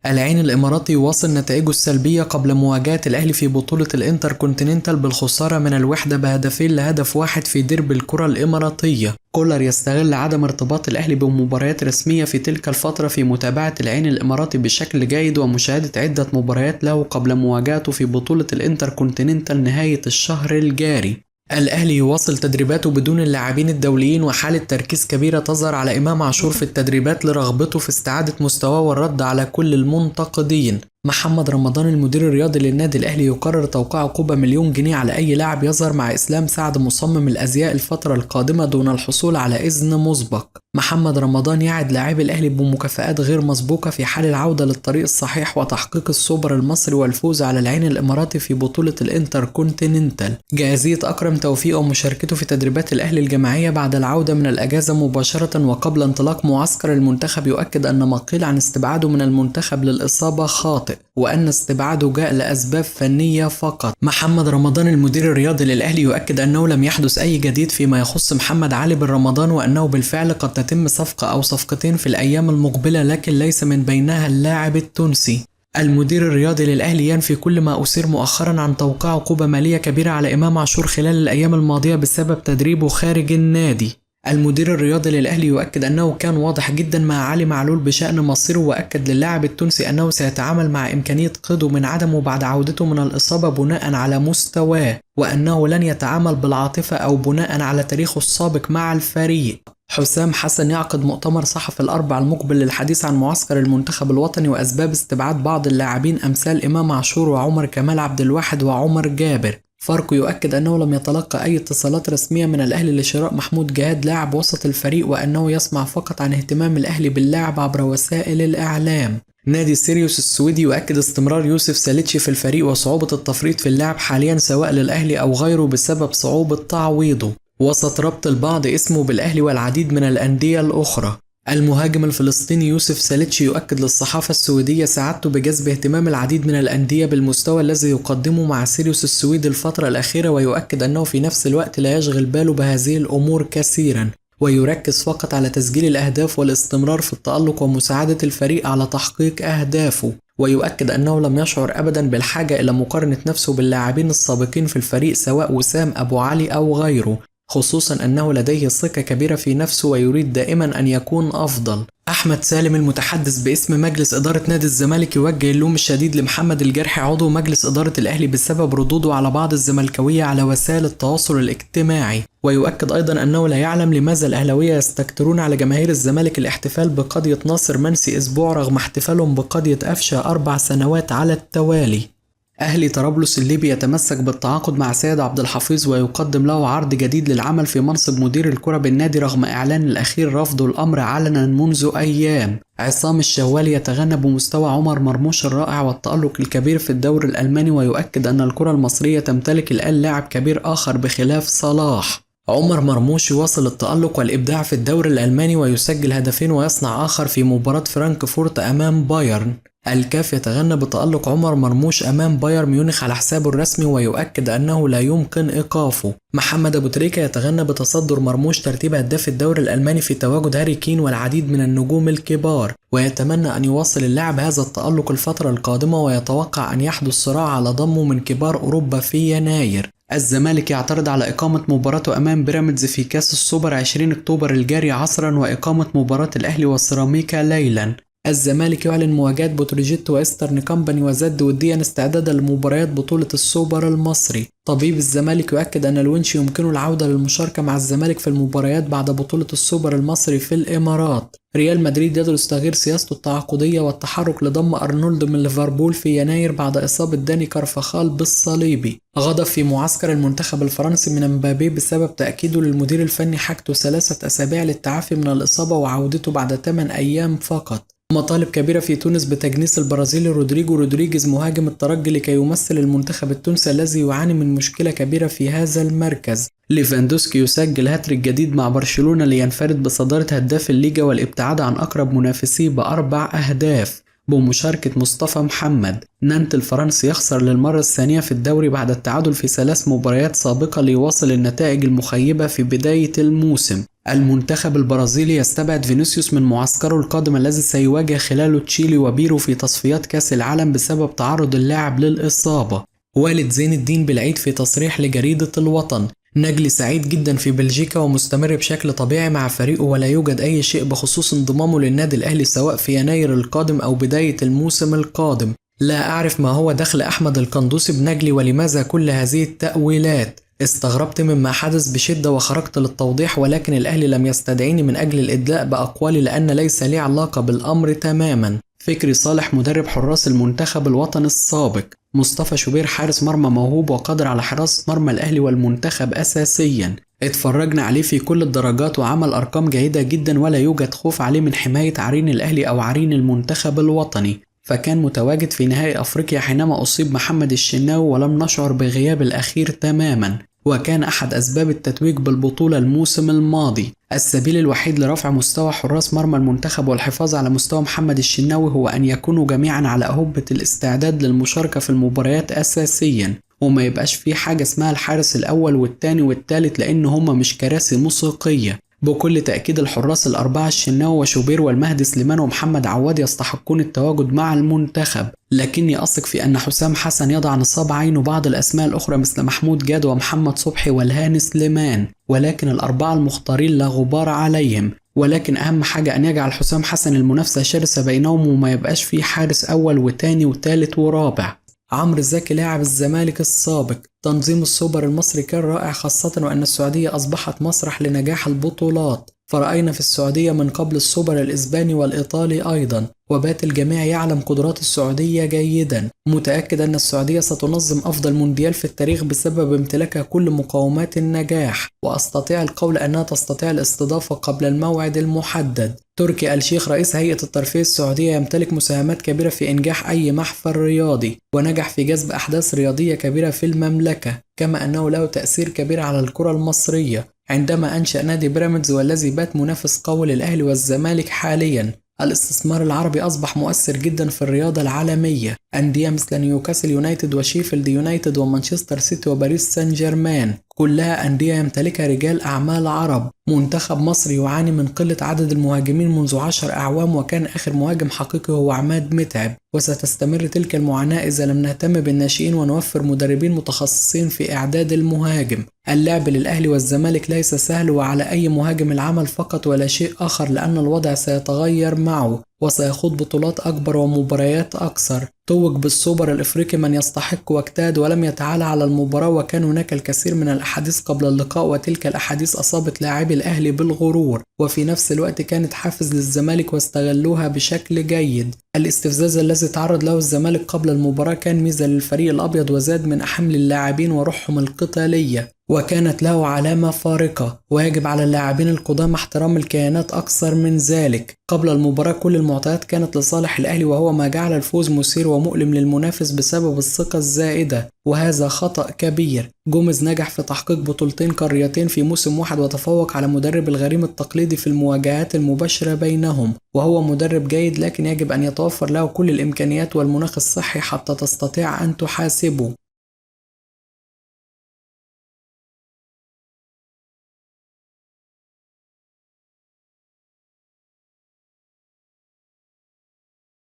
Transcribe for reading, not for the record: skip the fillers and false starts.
العين الإماراتي يواصل نتائجه السلبية قبل مواجهة الأهلي في بطولة الانتركونتيننتال بالخسارة من الوحدة بهدفين لهدف واحد في ديربي الكرة الإماراتية. كولر يستغل عدم ارتباط الأهلي بمباريات رسمية في تلك الفترة في متابعة العين الإماراتي بشكل جيد ومشاهدة عدة مباريات له قبل مواجهته في بطولة الانتركونتيننتال نهاية الشهر الجاري. الأهلي يواصل تدريباته بدون اللاعبين الدوليين، وحالة تركيز كبيرة تظهر على إمام عاشور في التدريبات لرغبته في استعادة مستواه والرد على كل المنتقدين. محمد رمضان المدير الرياضي للنادي الأهلي يقرر توقيع عقوبة 1,000,000 جنيه على أي لاعب يظهر مع إسلام سعد مصمم الأزياء الفترة القادمة دون الحصول على إذن مسبق. محمد رمضان يعد لاعبي الأهلي بمكافآت غير مسبوقة في حال العودة للطريق الصحيح وتحقيق السوبر المصري والفوز على العين الإماراتي في بطولة الانتركونتيننتال. جاهزية أكرم توفيق ومشاركته في تدريبات الأهلي الجماعية بعد العودة من الأجازة مباشرة وقبل انطلاق معسكر المنتخب يؤكد أن ما قيل عن استبعاده من المنتخب للإصابة خاطئ، وأن استبعاده جاء لأسباب فنية فقط. محمد رمضان المدير الرياضي للأهلي يؤكد أنه لم يحدث أي جديد فيما يخص محمد علي بن رمضان، وأنه بالفعل قد تتم صفقة أو صفقتين في الأيام المقبلة لكن ليس من بينها اللاعب التونسي. المدير الرياضي للأهلي ينفي كل ما أثير مؤخرا عن توقيع عقوبة مالية كبيرة على إمام عاشور خلال الأيام الماضية بسبب تدريبه خارج النادي. المدير الرياضي للأهلي يؤكد أنه كان واضح جدا مع علي معلول بشأن مصيره، وأكد للاعب التونسي أنه سيتعامل مع إمكانية قيده من عدمه بعد عودته من الإصابة بناء على مستواه، وأنه لن يتعامل بالعاطفة أو بناء على تاريخه السابق مع الفريق. حسام حسن يعقد مؤتمر صحفي الأربع المقبل للحديث عن معسكر المنتخب الوطني وأسباب استبعاد بعض اللاعبين أمثال إمام عاشور وعمر كمال عبد الواحد وعمر جابر. فاركو يؤكد أنه لم يتلقى أي اتصالات رسمية من الأهلي لشراء محمود جهاد لاعب وسط الفريق، وأنه يسمع فقط عن اهتمام الأهلي باللاعب عبر وسائل الإعلام. نادي سيريوس السويدي يؤكد استمرار يوسف ساليتشي في الفريق وصعوبة التفريط في اللاعب حاليا سواء للأهلي أو غيره بسبب صعوبة تعويضه، وسط ربط البعض اسمه بالأهلي والعديد من الأندية الأخرى. المهاجم الفلسطيني يوسف ساليتشي يؤكد للصحافة السويدية سعادته بجذب اهتمام العديد من الأندية بالمستوى الذي يقدمه مع سيريوس السويدي الفترة الأخيرة، ويؤكد أنه في نفس الوقت لا يشغل باله بهذه الأمور كثيرا، ويركز فقط على تسجيل الأهداف والاستمرار في التألق ومساعدة الفريق على تحقيق أهدافه. ويؤكد أنه لم يشعر أبدا بالحاجة إلى مقارنة نفسه باللاعبين السابقين في الفريق سواء وسام أبو علي أو غيره، خصوصا أنه لديه ثقة كبيرة في نفسه ويريد دائما أن يكون أفضل. أحمد سالم المتحدث باسم مجلس إدارة نادي الزمالك يوجه اللوم الشديد لمحمد الجرحي عضو مجلس إدارة الأهلي بسبب ردوده على بعض الزملكاوية على وسائل التواصل الاجتماعي، ويؤكد أيضا أنه لا يعلم لماذا الأهلاوية يستكترون على جماهير الزمالك الاحتفال بقضية ناصر منسي أسبوع رغم احتفالهم بقضية أفشة 4 سنوات على التوالي. أهلي طرابلس الليبي يتمسك بالتعاقد مع سيد عبد الحفيظ ويقدم له عرض جديد للعمل في منصب مدير الكرة بالنادي رغم إعلان الأخير رفضه الأمر علنا منذ أيام. عصام الشوالي يتغنى بمستوى عمر مرموش الرائع والتألق الكبير في الدوري الألماني، ويؤكد أن الكرة المصرية تمتلك الآن لاعب كبير آخر بخلاف صلاح. عمر مرموش يواصل التألق والإبداع في الدوري الألماني ويسجل هدفين ويصنع آخر في مباراة فرانكفورت أمام بايرن. الكاف يتغنى بتألق عمر مرموش أمام بايرن ميونخ على حسابه الرسمي ويؤكد أنه لا يمكن إيقافه. محمد أبو تريكة يتغنى بتصدر مرموش ترتيب هداف الدوري الألماني في تواجد هاري كين والعديد من النجوم الكبار، ويتمنى أن يواصل اللاعب هذا التألق الفترة القادمة ويتوقع أن يحدث صراع على ضمه من كبار أوروبا في يناير. الزمالك يعترض على إقامة مباراته أمام بيراميدز في كأس السوبر 20 أكتوبر الجاري عصرا وإقامة مباراة الأهلي والسيراميكا ليلا. الزمالك يعلن مواجهة بتروجيت وإسترن كامباني وزد وديا استعدادا لمباريات بطولة السوبر المصري. طبيب الزمالك يؤكد أن الونش يمكنه العودة للمشاركة مع الزمالك في المباريات بعد بطولة السوبر المصري في الإمارات. ريال مدريد يدرس تغيير سياسته التعاقدية والتحرك لضم أرنولد من ليفربول في يناير بعد إصابة داني كارفاخال بالصليبي. غضب في معسكر المنتخب الفرنسي من مبابي بسبب تأكيده للمدير الفني حاجته 3 أسابيع للتعافي من الإصابة وعودته بعد 8 أيام فقط. مطالب كبيرة في تونس بتجنيس البرازيلي رودريجو رودريجيز مهاجم الترجي لكي يمثل المنتخب التونسي الذي يعاني من مشكلة كبيرة في هذا المركز. ليفاندوسكي يسجل هاتريك جديد مع برشلونة لينفرد بصدارة هداف الليجا والابتعاد عن أقرب منافسيه ب4 أهداف بمشاركة مصطفى محمد. نانت الفرنسي يخسر للمرة الثانية في الدوري بعد التعادل في 3 مباريات سابقة ليواصل النتائج المخيبة في بداية الموسم. المنتخب البرازيلي يستبعد فينيسيوس من معسكره القادم الذي سيواجه خلاله تشيلي وبيرو في تصفيات كأس العالم بسبب تعرض اللاعب للإصابة. والد زين الدين بالعيد في تصريح لجريدة الوطن: نجلي سعيد جدا في بلجيكا ومستمر بشكل طبيعي مع فريقه، ولا يوجد أي شيء بخصوص انضمامه للنادي الأهلي سواء في يناير القادم أو بداية الموسم القادم. لا أعرف ما هو دخل أحمد القندوسي بنجلي ولماذا كل هذه التأويلات. استغربت مما حدث بشدة وخرجت للتوضيح، ولكن الأهلي لم يستدعيني من أجل الإدلاء بأقوالي لأن ليس لي علاقة بالأمر تماما. فكري صالح مدرب حراس المنتخب الوطني السابق. مصطفى شوبير حارس مرمى موهوب وقادر على حراسة مرمى الأهلي والمنتخب أساسيا. اتفرجنا عليه في كل الدرجات وعمل أرقام جيدة جدا، ولا يوجد خوف عليه من حماية عرين الأهلي أو عرين المنتخب الوطني. فكان متواجد في نهائي أفريقيا حينما أصيب محمد الشناوي ولم نشعر بغياب الأخير تماما، وكان أحد أسباب التتويج بالبطولة الموسم الماضي. السبيل الوحيد لرفع مستوى حراس مرمى المنتخب والحفاظ على مستوى محمد الشناوي هو أن يكونوا جميعا على أهبة الاستعداد للمشاركة في المباريات أساسيا، وما يبقاش في حاجة اسمها الحارس الأول والتاني والتالت لأن هما مش كراسي موسيقية. بكل تأكيد الحراس الأربعة الشناوي وشوبير والمهدي سليمان ومحمد عواد يستحقون التواجد مع المنتخب، لكني أثق في أن حسام حسن يضع نصاب عينه بعض الأسماء الأخرى مثل محمود جاد ومحمد صبحي والهاني سليمان، ولكن الأربعة المختارين لا غبار عليهم. ولكن أهم حاجة أن يجعل حسام حسن المنافسة شرسة بينهم وما يبقاش فيه حارس أول وتاني وتالت ورابع. عمرو زكي لاعب الزمالك السابق: تنظيم السوبر المصري كان رائع، خاصة وأن السعودية أصبحت مسرح لنجاح البطولات، فرأينا في السعودية من قبل السوبر الإسباني والإيطالي أيضا، وبات الجميع يعلم قدرات السعودية جيدا. متأكد أن السعودية ستنظم أفضل مونديال في التاريخ بسبب امتلاكها كل مقومات النجاح، وأستطيع القول أنها تستطيع الاستضافة قبل الموعد المحدد. تركي آل شيخ رئيس هيئة الترفيه السعودية يمتلك مساهمات كبيرة في إنجاح أي محفل رياضي، ونجح في جذب أحداث رياضية كبيرة في المملكة، كما أنه له تأثير كبير على الكرة المصرية عندما أنشأ نادي بيراميدز والذي بات منافس قوي للأهلي والزمالك حاليا. الاستثمار العربي أصبح مؤثر جدا في الرياضة العالمية. أندية مثل نيوكاسل يونايتد وشيفيلد يونايتد ومانشستر سيتي وباريس سان جيرمان كلها أندية يمتلكها رجال أعمال عرب. منتخب مصر يعاني من قلة عدد المهاجمين منذ 10 أعوام، وكان آخر مهاجم حقيقي هو عماد متعب، وستستمر تلك المعاناة إذا لم نهتم بالناشئين ونوفر مدربين متخصصين في إعداد المهاجم. اللعب للأهلي والزمالك ليس سهل، وعلى أي مهاجم العمل فقط ولا شيء آخر، لأن الوضع سيتغير معه وسيخوض بطولات أكبر ومباريات أكثر. توج بالسوبر الإفريقي من يستحق واجتهد ولم يتعالى على المباراة، وكان هناك الكثير من الأحاديث قبل اللقاء، وتلك الأحاديث أصابت لاعبي الأهلي بالغرور، وفي نفس الوقت كانت حافز للزمالك واستغلوها بشكل جيد. الاستفزاز الذي تعرض له الزمالك قبل المباراة كان ميزة للفريق الأبيض وزاد من حمل اللاعبين وروحهم القتالية، وكانت له علامة فارقة، ويجب على اللاعبين القدامى احترام الكيانات أكثر من ذلك. قبل المباراة كل المعطيات كانت لصالح الأهلي، وهو ما جعل الفوز مثير ومؤلم للمنافس بسبب الثقة الزائدة، وهذا خطأ كبير. جوميز نجح في تحقيق بطولتين قاريتين في موسم واحد، وتفوق على مدرب الغريم التقليدي في المواجهات المباشرة بينهم، وهو مدرب جيد، لكن يجب أن يتوفر له كل الإمكانيات والمناخ الصحي حتى تستطيع أن تحاسبه.